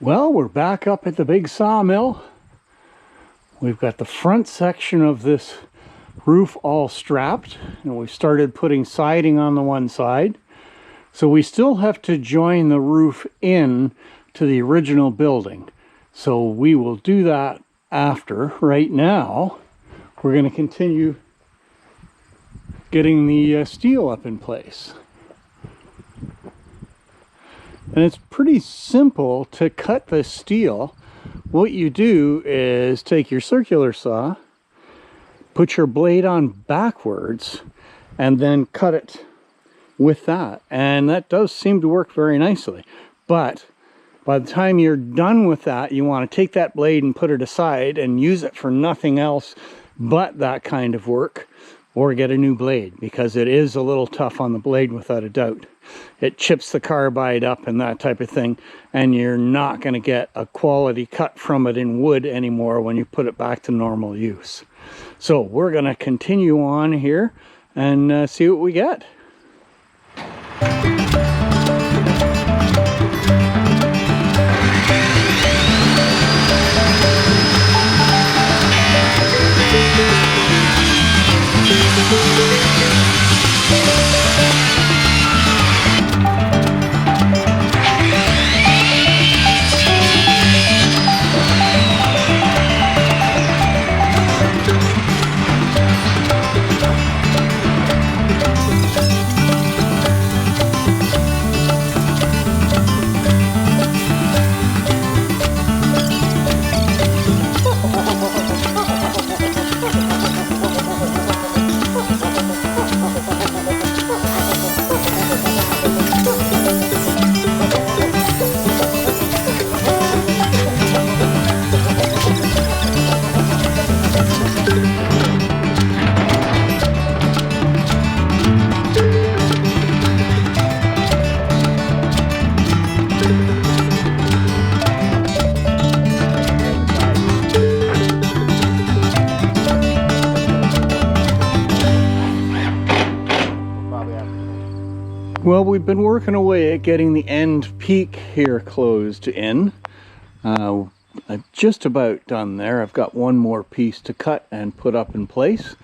Well, we're back up at the big sawmill. We've got the front section of this roof all strapped, and we started putting siding on the one side. So we still have to join the roof in to the original building. So we will do that after. Right now, we're going to continue getting the steel up in place. And it's pretty simple to cut the steel. What you do is take your circular saw, put your blade on backwards, and then cut it with that. And that does seem to work very nicely. But by the time you're done with that, you want to take that blade and put it aside and use it for nothing else but that kind of work, or get a new blade, because it is a little tough on the blade without a doubt. It chips the carbide up and that type of thing, and you're not going to get a quality cut from it in wood anymore when you put it back to normal use. So we're going to continue on here and see what we get. Well, we've been working away at getting the end peak here closed in. I'm just about done there. I've got one more piece to cut and put up in place,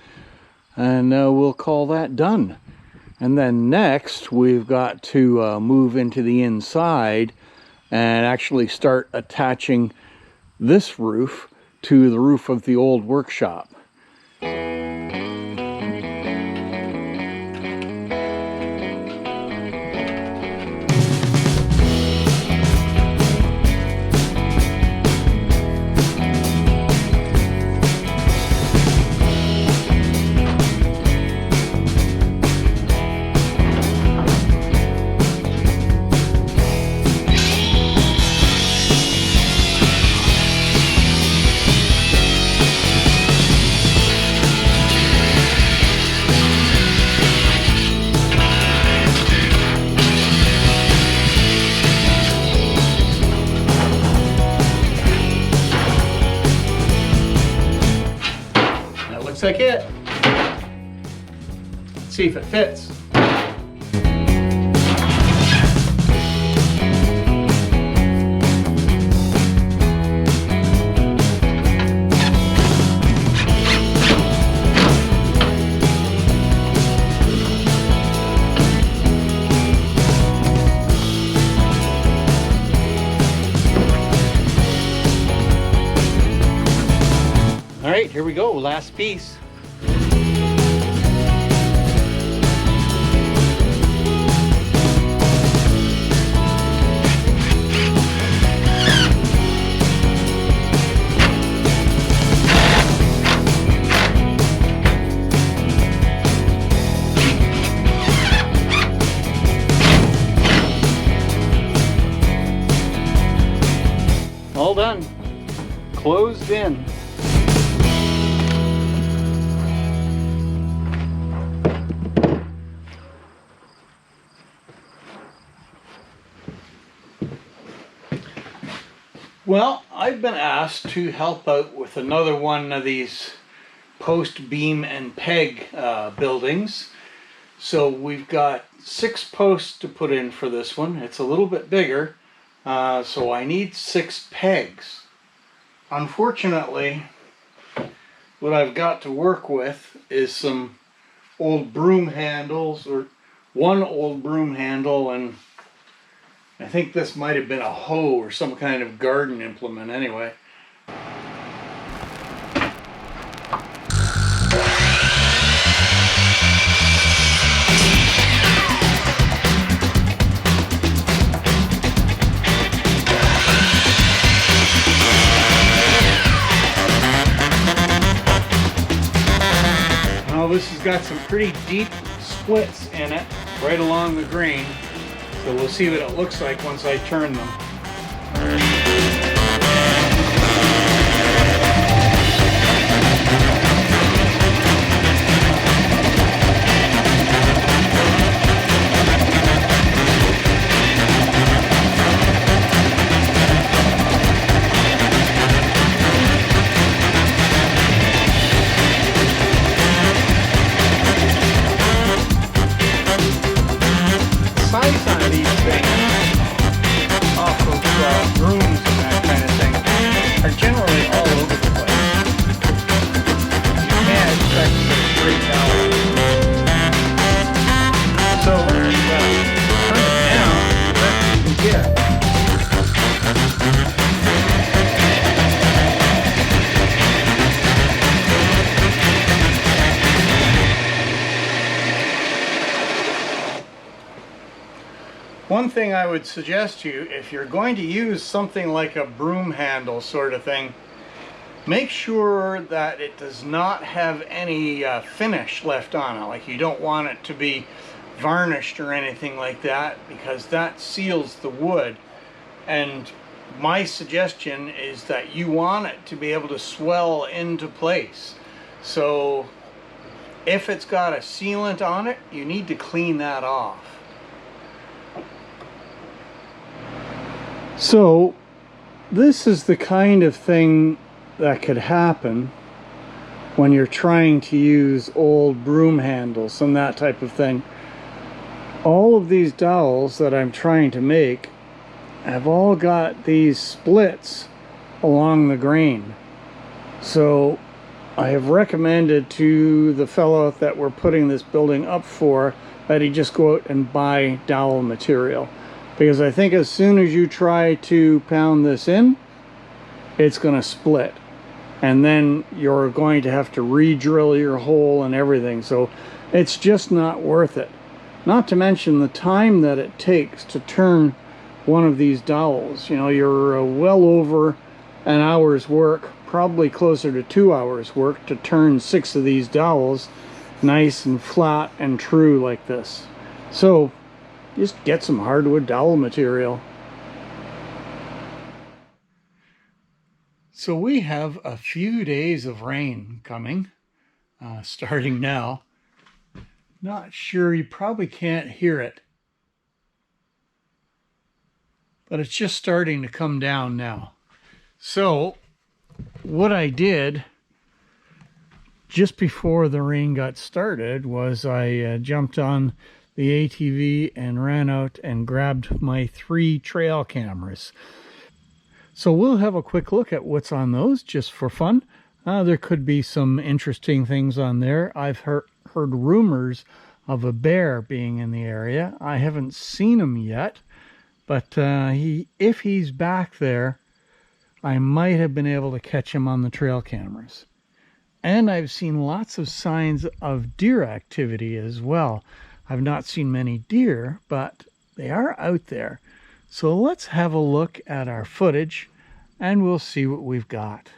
and we'll call that done. And then next we've got to move into the inside and actually start attaching this roof to the roof of the old workshop. Looks like it. Let's see if it fits. All right, here we go, last piece. All done, closed in. Well, I've been asked to help out with another one of these post, beam, and peg buildings. So we've got 6 posts to put in for this one. It's a little bit bigger, so I need 6 pegs. Unfortunately, what I've got to work with is some old broom handles, or one old broom handle, and I think this might have been a hoe or some kind of garden implement anyway. Well, this has got some pretty deep splits in it right along the grain, so we'll see what it looks like once I turn them. One thing I would suggest to you, if you're going to use something like a broom handle sort of thing, make sure that it does not have any finish left on it. Like, you don't want it to be varnished or anything like that, because that seals the wood. And my suggestion is that you want it to be able to swell into place. So if it's got a sealant on it, you need to clean that off. So this is the kind of thing that could happen when you're trying to use old broom handles and that type of thing. All of these dowels that I'm trying to make have all got these splits along the grain. So I have recommended to the fellow that we're putting this building up for that he just go out and buy dowel material. Because I think as soon as you try to pound this in, it's going to split. And then you're going to have to re-drill your hole and everything. So it's just not worth it. Not to mention the time that it takes to turn one of these dowels. You know, you're well over an hour's work, probably closer to 2 hours work, to turn 6 of these dowels nice and flat and true like this. So just get some hardwood dowel material. So we have a few days of rain coming, starting now. Not sure, you probably can't hear it, but it's just starting to come down now. So what I did just before the rain got started was I jumped on the ATV and ran out and grabbed my 3 trail cameras. So we'll have a quick look at what's on those just for fun. There could be some interesting things on there. I've heard rumors of a bear being in the area. I haven't seen him yet, but if he's back there, I might have been able to catch him on the trail cameras. And I've seen lots of signs of deer activity as well. I've not seen many deer, but they are out there. So let's have a look at our footage and we'll see what we've got.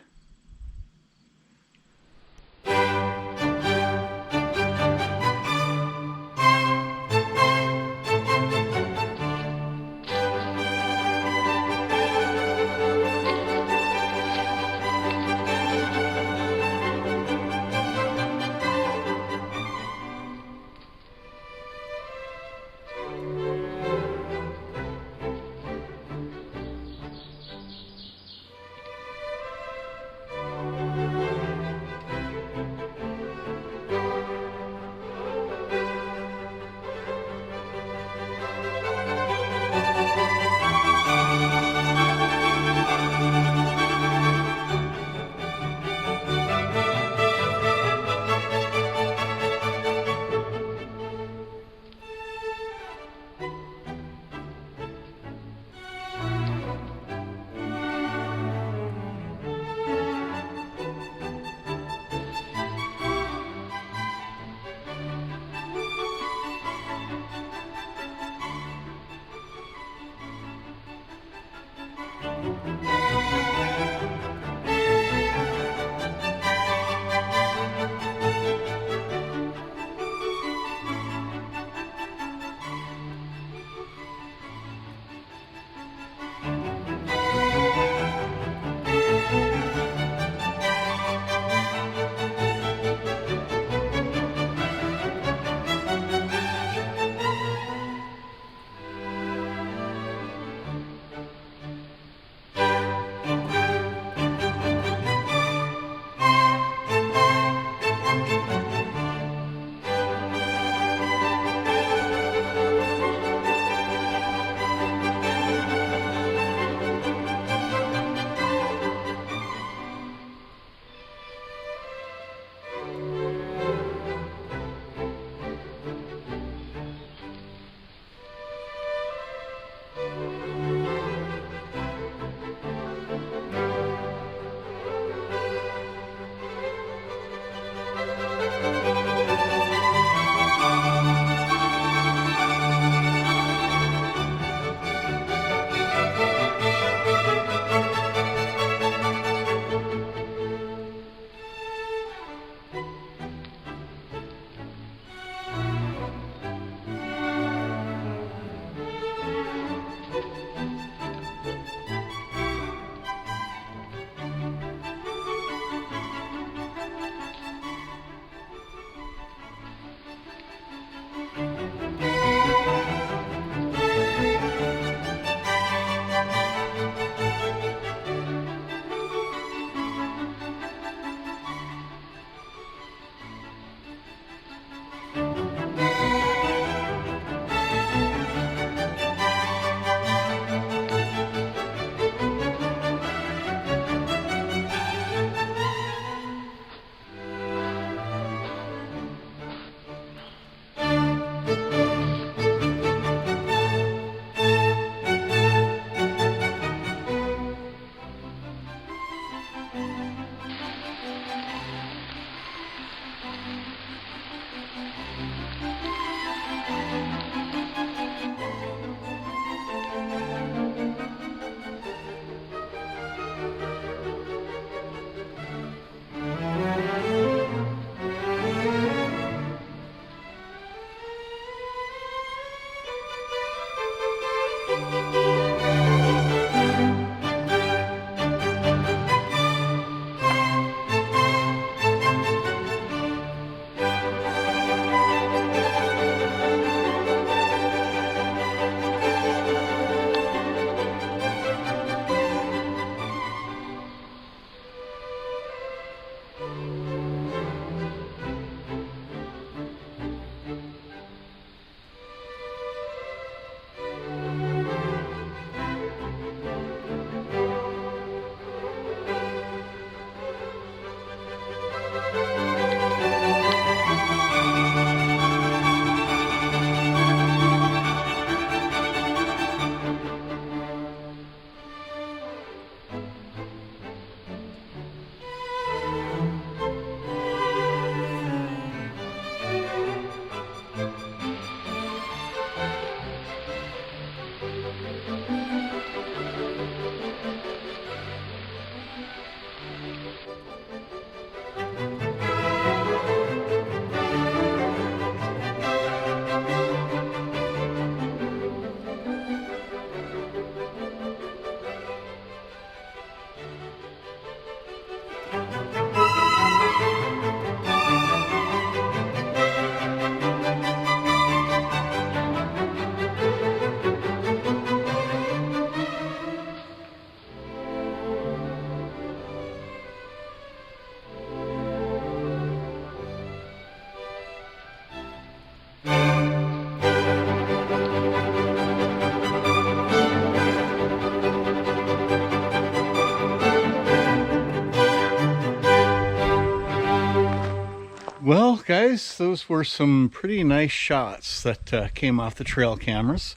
Well, guys, those were some pretty nice shots that came off the trail cameras.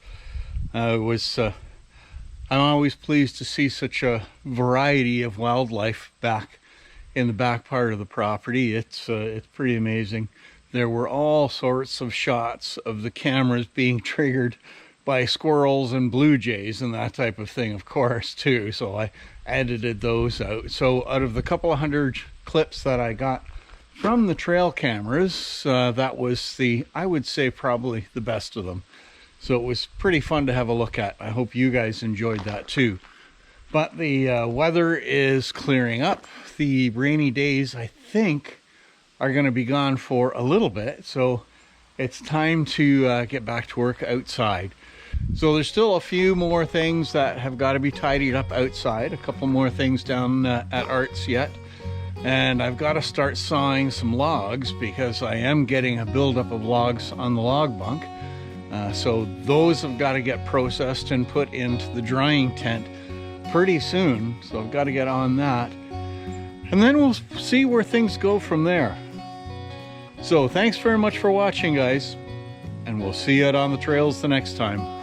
I'm always pleased to see such a variety of wildlife back in the back part of the property. It's pretty amazing. There were all sorts of shots of the cameras being triggered by squirrels and blue jays and that type of thing, of course, too. So I edited those out. So out of the couple of hundred clips that I got from the trail cameras, that was I would say, probably the best of them. So it was pretty fun to have a look at. I hope you guys enjoyed that too. But the weather is clearing up. The rainy days, I think, are going to be gone for a little bit. So it's time to get back to work outside. So there's still a few more things that have got to be tidied up outside. A couple more things down at Art's yet. And I've got to start sawing some logs because I am getting a buildup of logs on the log bunk. So those have got to get processed and put into the drying tent pretty soon. So I've got to get on that. And then we'll see where things go from there. So thanks very much for watching, guys. And we'll see you out on the trails the next time.